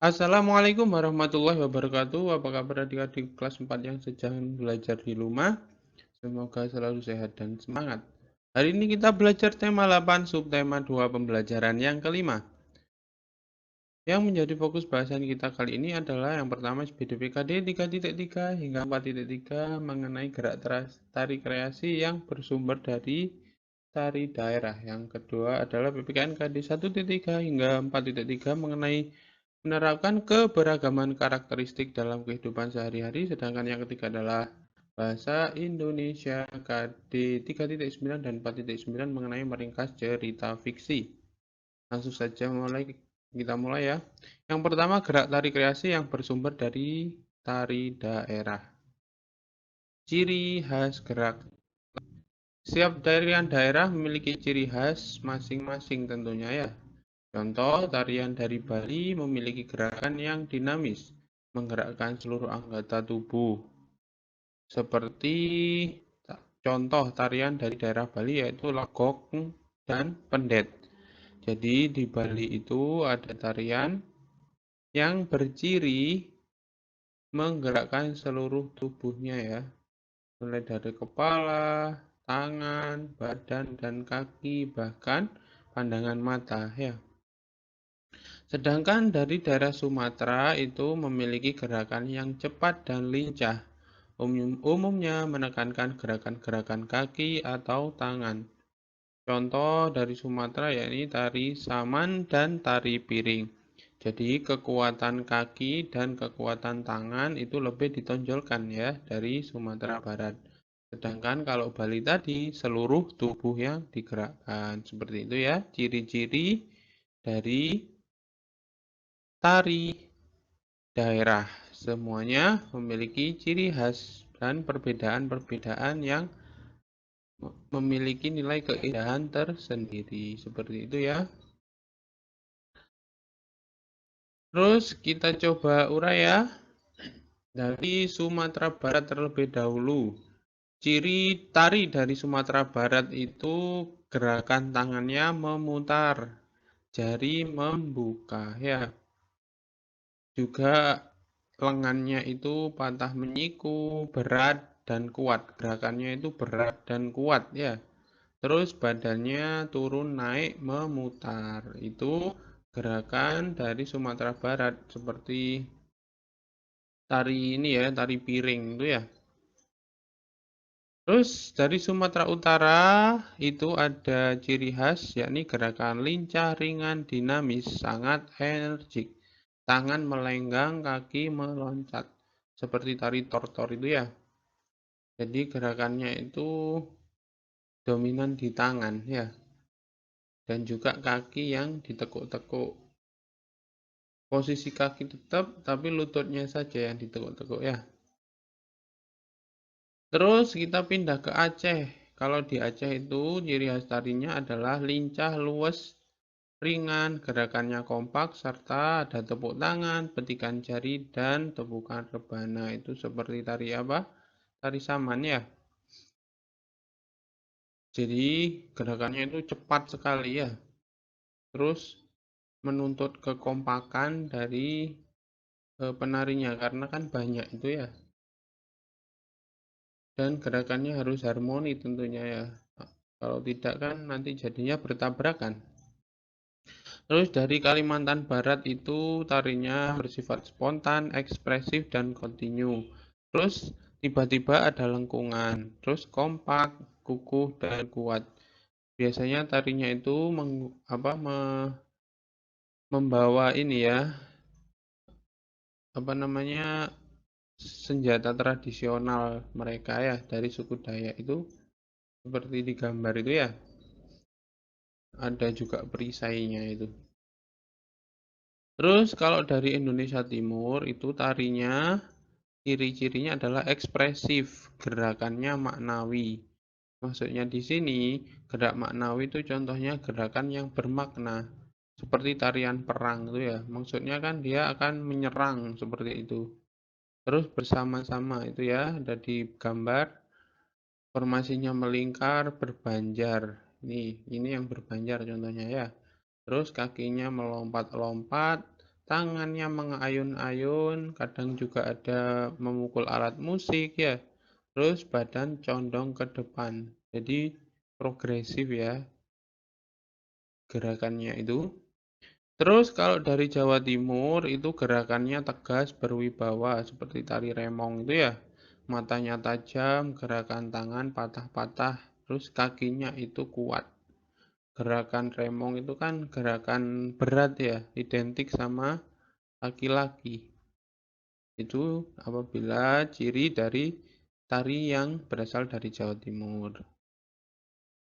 Assalamualaikum warahmatullahi wabarakatuh. Apa kabar adik-adik kelas 4 yang sedang belajar di rumah? Semoga selalu sehat dan semangat. Hari ini kita belajar tema 8, subtema 2 pembelajaran yang kelima. Yang menjadi fokus bahasan kita kali ini adalah yang pertama SPDPKD 3.3 hingga 4.3 mengenai gerak tari kreasi yang bersumber dari tari daerah. Yang kedua adalah PPKN-KD 1.3 hingga 4.3 mengenai menerapkan keberagaman karakteristik dalam kehidupan sehari-hari. Sedangkan yang ketiga adalah Bahasa Indonesia KD 3.9 dan 4.9 mengenai meringkas cerita fiksi. Langsung saja kita mulai ya. Yang pertama gerak tari kreasi yang bersumber dari tari daerah. Ciri khas gerak. Setiap tarian daerah memiliki ciri khas masing-masing tentunya ya. Contoh, tarian dari Bali memiliki gerakan yang dinamis, menggerakkan seluruh anggota tubuh. Seperti contoh tarian dari daerah Bali yaitu Legok dan Pendet. Jadi di Bali itu ada tarian yang berciri menggerakkan seluruh tubuhnya ya, mulai dari kepala, tangan, badan, dan kaki, bahkan pandangan mata ya. Sedangkan dari daerah Sumatera itu memiliki gerakan yang cepat dan lincah, umumnya menekankan gerakan-gerakan kaki atau tangan. Contoh dari Sumatera yakni tari saman dan tari piring. Jadi kekuatan kaki dan kekuatan tangan itu lebih ditonjolkan ya dari Sumatera Barat. Sedangkan kalau Bali tadi seluruh tubuh yang digerakkan. Seperti itu ya ciri-ciri dari tari daerah. Semuanya memiliki ciri khas dan perbedaan-perbedaan yang memiliki nilai keindahan tersendiri. Seperti itu ya. Terus kita coba urai ya. Dari Sumatera Barat terlebih dahulu. Ciri tari dari Sumatera Barat itu gerakan tangannya memutar, jari membuka ya. Juga lengannya itu patah menyiku, berat dan kuat. Gerakannya itu berat dan kuat ya. Terus badannya turun naik memutar. Itu gerakan dari Sumatera Barat seperti tari ini ya, tari piring itu ya. Terus dari Sumatera Utara itu ada ciri khas yakni gerakan lincah, ringan, dinamis, sangat energik. Tangan melenggang, kaki meloncat. Seperti tari tortor itu ya. Jadi gerakannya itu dominan di tangan ya. Dan juga kaki yang ditekuk-tekuk. Posisi kaki tetap, tapi lututnya saja yang ditekuk-tekuk ya. Terus kita pindah ke Aceh. Kalau di Aceh itu ciri khas tarinya adalah lincah, luwes, ringan, gerakannya kompak, serta ada tepuk tangan, petikan jari, dan tepukan rebana. Itu seperti tari apa? Tari saman ya. Jadi gerakannya itu cepat sekali ya. Terus menuntut kekompakan dari penarinya karena kan banyak itu ya. Dan gerakannya harus harmoni tentunya ya. Kalau tidak kan nanti jadinya bertabrakan. Terus dari Kalimantan Barat itu tarinya bersifat spontan, ekspresif, dan kontinu. Terus tiba-tiba ada lengkungan, terus kompak, kukuh, dan kuat. Biasanya tarinya itu membawa ini ya, apa namanya, senjata tradisional mereka ya dari suku Dayak itu seperti di gambar itu ya. Ada juga perisainya itu. Terus kalau dari Indonesia Timur itu tarinya ciri-cirinya adalah ekspresif, gerakannya maknawi. Maksudnya di sini gerak maknawi itu contohnya gerakan yang bermakna seperti tarian perang itu ya. Maksudnya kan dia akan menyerang seperti itu. Terus bersama-sama itu ya ada di gambar formasinya melingkar berbanjar. Nih, ini yang berbanjar contohnya ya. Terus kakinya melompat-lompat, tangannya mengayun-ayun, kadang juga ada memukul alat musik ya. Terus badan condong ke depan. Jadi progresif ya gerakannya itu. Terus kalau dari Jawa Timur itu gerakannya tegas berwibawa seperti tari remong itu ya. Matanya tajam, gerakan tangan patah-patah, terus kakinya itu kuat. Gerakan remong itu kan gerakan berat ya, identik sama laki-laki. Itu apabila ciri dari tari yang berasal dari Jawa Timur.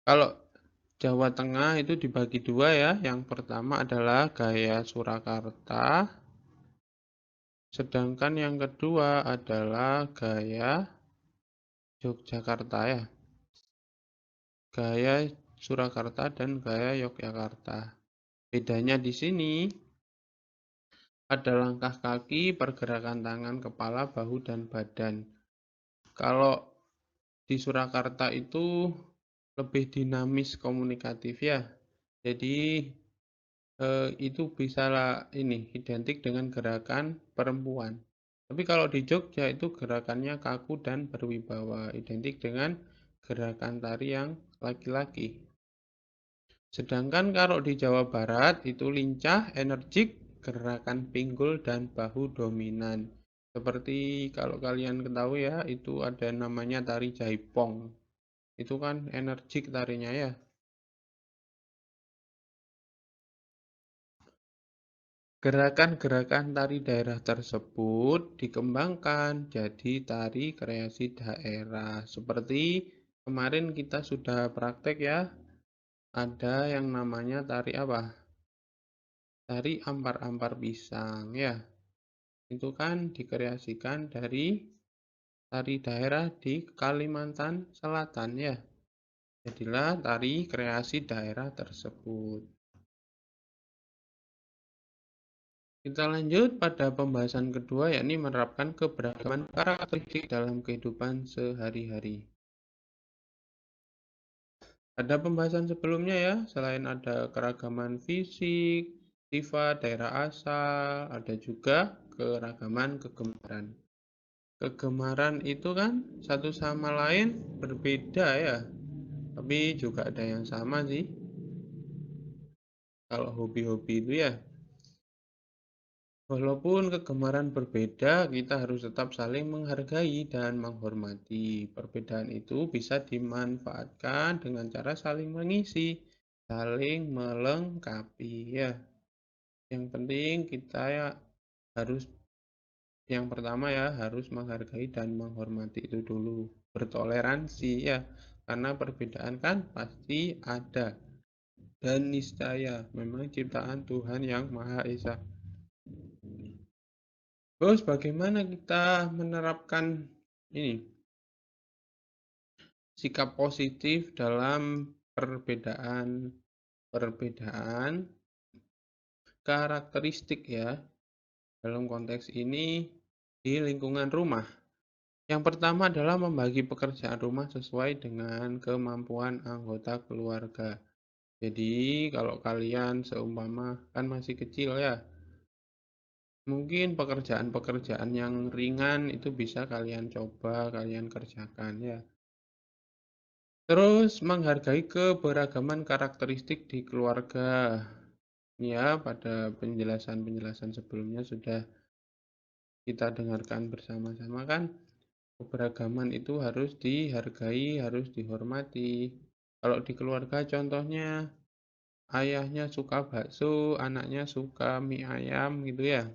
Kalau Jawa Tengah itu dibagi dua ya. Yang pertama adalah gaya Surakarta, sedangkan yang kedua adalah gaya Yogyakarta ya. Gaya Surakarta dan gaya Yogyakarta. Bedanya di sini ada langkah kaki, pergerakan tangan, kepala, bahu, dan badan. Kalau di Surakarta itu lebih dinamis komunikatif ya. Jadi itu bisa ini identik dengan gerakan perempuan. Tapi kalau di Jogja itu gerakannya kaku dan berwibawa, identik dengan gerakan tari yang laki-laki. Sedangkan kalau di Jawa Barat itu lincah, energik, gerakan pinggul dan bahu dominan. Seperti kalau kalian ketahui ya, itu ada namanya tari jaipong. Itu kan energik tarinya ya. Gerakan-gerakan tari daerah tersebut dikembangkan jadi tari kreasi daerah. Seperti kemarin kita sudah praktek ya, ada yang namanya tari apa? Tari ampar-ampar pisang ya. Itu kan dikreasikan dari tari daerah di Kalimantan Selatan ya. Jadilah tari kreasi daerah tersebut. Kita lanjut pada pembahasan kedua, yakni menerapkan keberagaman karakteristik dalam kehidupan sehari-hari. Ada pembahasan sebelumnya ya, selain ada keragaman fisik, sifat, daerah asal, ada juga keragaman kegemaran. Kegemaran itu kan satu sama lain berbeda ya, tapi juga ada yang sama sih. Kalau hobi-hobi itu ya, walaupun kegemaran berbeda, kita harus tetap saling menghargai dan menghormati. Perbedaan itu bisa dimanfaatkan dengan cara saling mengisi, saling melengkapi ya. Yang penting kita ya harus yang pertama ya harus menghargai dan menghormati itu dulu. Bertoleransi ya, karena perbedaan kan pasti ada. Dan niscaya memang ciptaan Tuhan yang Maha Esa. Terus bagaimana kita menerapkan ini sikap positif dalam perbedaan karakteristik ya dalam konteks ini di lingkungan rumah. Yang pertama adalah membagi pekerjaan rumah sesuai dengan kemampuan anggota keluarga. Jadi kalau kalian seumpama kan masih kecil ya, mungkin pekerjaan-pekerjaan yang ringan itu bisa kalian coba, kalian kerjakan ya. Terus menghargai keberagaman karakteristik di keluarga. Ya, pada penjelasan-penjelasan sebelumnya sudah kita dengarkan bersama-sama kan. Keberagaman itu harus dihargai, harus dihormati. Kalau di keluarga contohnya ayahnya suka bakso, anaknya suka mie ayam gitu ya.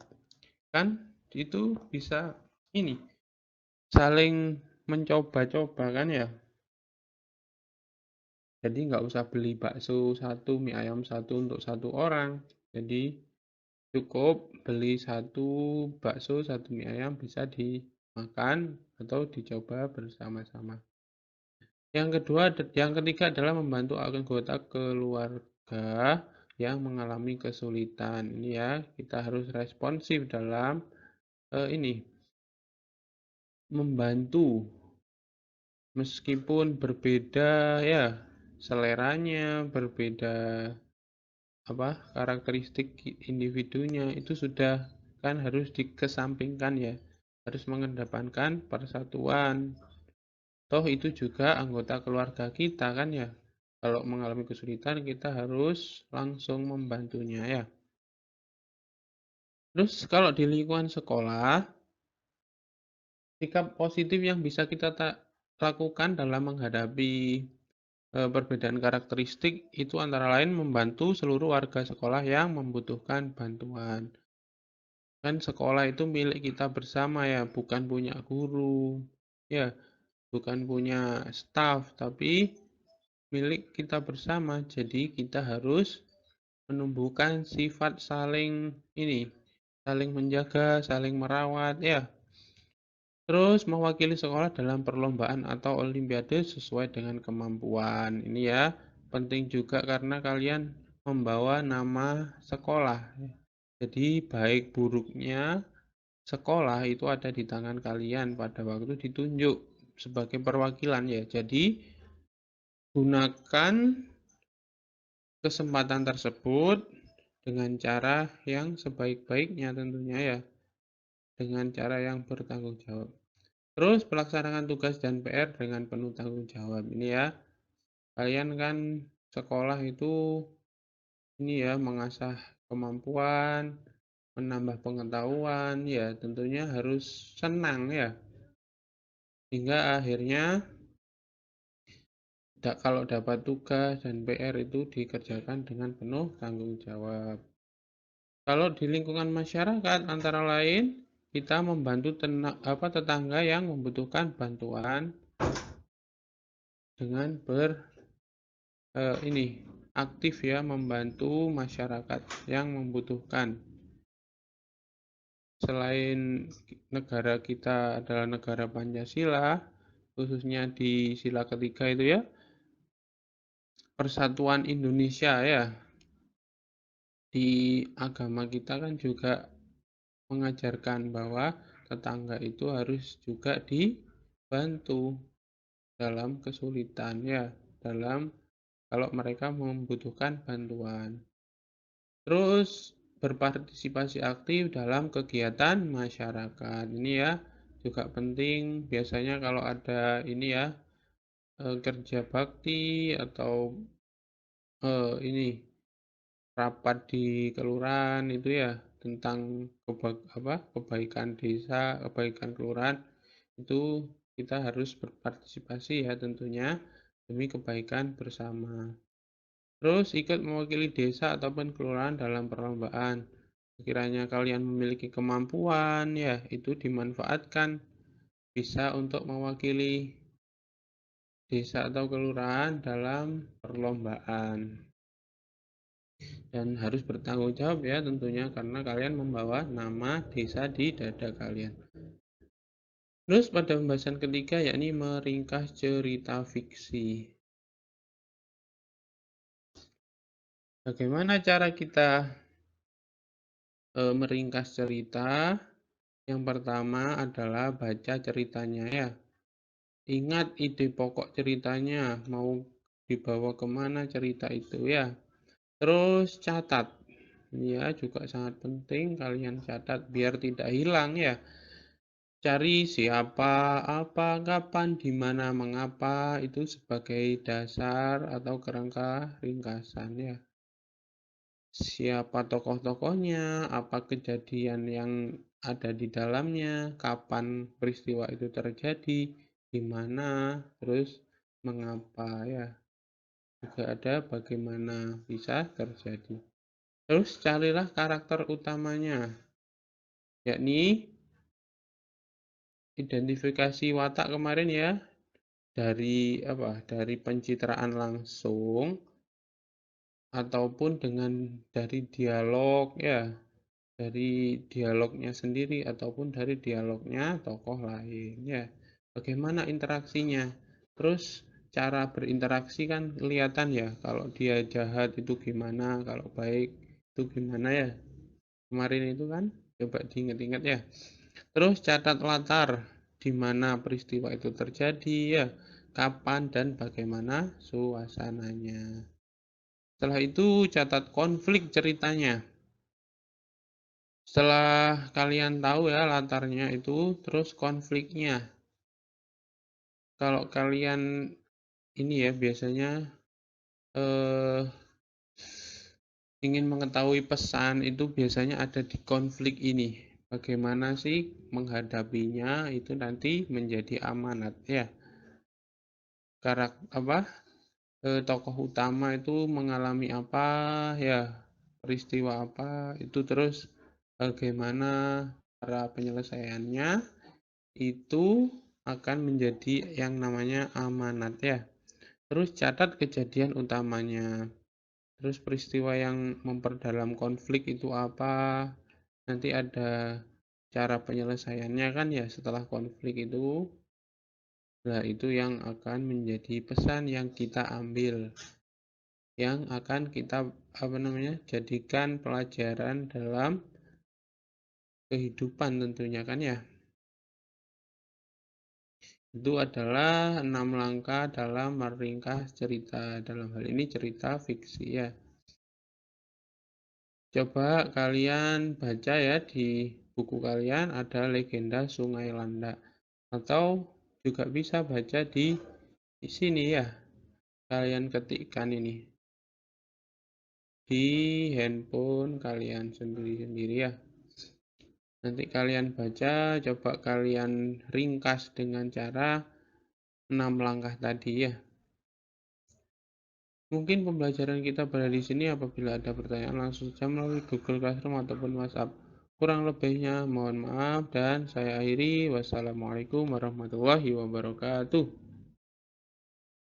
Kan itu bisa ini saling mencoba-coba kan ya. Jadi nggak usah beli bakso satu, mie ayam satu untuk satu orang. Jadi cukup beli satu bakso, satu mie ayam bisa dimakan atau dicoba bersama-sama. Yang ketiga adalah membantu anggota keluarga yang mengalami kesulitan. Ini ya, kita harus responsif dalam ini membantu meskipun berbeda ya seleranya, berbeda karakteristik individunya itu sudah kan harus dikesampingkan ya, harus mengedepankan persatuan. Toh itu juga anggota keluarga kita kan ya. Kalau mengalami kesulitan kita harus langsung membantunya ya. Terus kalau di lingkungan sekolah, sikap positif yang bisa kita lakukan dalam menghadapi perbedaan karakteristik itu antara lain membantu seluruh warga sekolah yang membutuhkan bantuan. Kan sekolah itu milik kita bersama ya, bukan punya guru, ya, bukan punya staf, tapi milik kita bersama. Jadi kita harus menumbuhkan sifat saling menjaga, saling merawat, ya. Terus mewakili sekolah dalam perlombaan atau olimpiade sesuai dengan kemampuan. Ini ya, penting juga karena kalian membawa nama sekolah. Jadi baik buruknya sekolah itu ada di tangan kalian pada waktu ditunjuk sebagai perwakilan ya. Jadi gunakan kesempatan tersebut dengan cara yang sebaik-baiknya tentunya ya, dengan cara yang bertanggung jawab. Terus pelaksanakan tugas dan PR dengan penuh tanggung jawab. Ini ya, kalian kan sekolah itu ini ya mengasah kemampuan, menambah pengetahuan, ya tentunya harus senang ya. Hingga akhirnya kalau dapat tugas dan PR itu dikerjakan dengan penuh tanggung jawab. Kalau di lingkungan masyarakat antara lain kita membantu tetangga yang membutuhkan bantuan dengan ini aktif ya membantu masyarakat yang membutuhkan. Selain negara kita adalah negara Pancasila, khususnya di sila ketiga itu ya, Persatuan Indonesia ya. Di agama kita kan juga mengajarkan bahwa tetangga itu harus juga dibantu dalam kesulitan ya, dalam kalau mereka membutuhkan bantuan. Terus berpartisipasi aktif dalam kegiatan masyarakat. Ini ya juga penting. Biasanya kalau ada ini ya kerja bakti atau ini rapat di kelurahan itu ya tentang kebaikan desa, kebaikan kelurahan itu kita harus berpartisipasi ya tentunya demi kebaikan bersama. Terus ikut mewakili desa ataupun kelurahan dalam perlombaan. Sekiranya kalian memiliki kemampuan ya itu dimanfaatkan bisa untuk mewakili desa atau kelurahan dalam perlombaan. Dan harus bertanggung jawab ya tentunya karena kalian membawa nama desa di dada kalian. Terus pada pembahasan ketiga yakni meringkas cerita fiksi. Bagaimana cara kita meringkas cerita? Yang pertama adalah baca ceritanya ya. Ingat ide pokok ceritanya, mau dibawa kemana cerita itu ya. Terus catat. Ya, juga sangat penting kalian catat biar tidak hilang ya. Cari siapa, apa, kapan, di mana, mengapa itu sebagai dasar atau kerangka ringkasan ya. Siapa tokoh-tokohnya, apa kejadian yang ada di dalamnya, kapan peristiwa itu terjadi, di mana, terus mengapa ya. Juga ada bagaimana bisa terjadi. Terus carilah karakter utamanya, yakni identifikasi watak kemarin ya dari pencitraan langsung ataupun dari dialog ya, dari dialognya sendiri ataupun dari dialognya tokoh lain ya. Bagaimana interaksinya? Terus cara berinteraksi kan kelihatan ya, kalau dia jahat itu gimana, kalau baik itu gimana ya. Kemarin itu kan coba diingat-ingat ya. Terus catat latar di mana peristiwa itu terjadi ya, kapan dan bagaimana suasananya. Setelah itu catat konflik ceritanya. Setelah kalian tahu ya latarnya itu, terus konfliknya. Kalau kalian ini ya biasanya eh, ingin mengetahui pesan itu biasanya ada di konflik ini. Bagaimana sih menghadapinya itu nanti menjadi amanat ya. Apa tokoh utama itu mengalami apa ya, peristiwa apa itu, terus bagaimana cara penyelesaiannya itu akan menjadi yang namanya amanat ya. Terus catat kejadian utamanya. Terus peristiwa yang memperdalam konflik itu apa? Nanti ada cara penyelesaiannya kan ya setelah konflik itu. Nah, itu yang akan menjadi pesan yang kita ambil, yang akan kita jadikan pelajaran dalam kehidupan tentunya kan ya. Itu adalah 6 langkah dalam meringkas cerita. Dalam hal ini cerita fiksi ya. Coba kalian baca ya di buku kalian ada legenda Sungai Landak. Atau juga bisa baca di sini ya. Kalian ketikkan ini di handphone kalian sendiri-sendiri ya. Nanti kalian baca, coba kalian ringkas dengan cara 6 langkah tadi ya. Mungkin pembelajaran kita pada di sini. Apabila ada pertanyaan langsung saja melalui Google Classroom ataupun WhatsApp. Kurang lebihnya mohon maaf dan saya akhiri. Wassalamualaikum warahmatullahi wabarakatuh.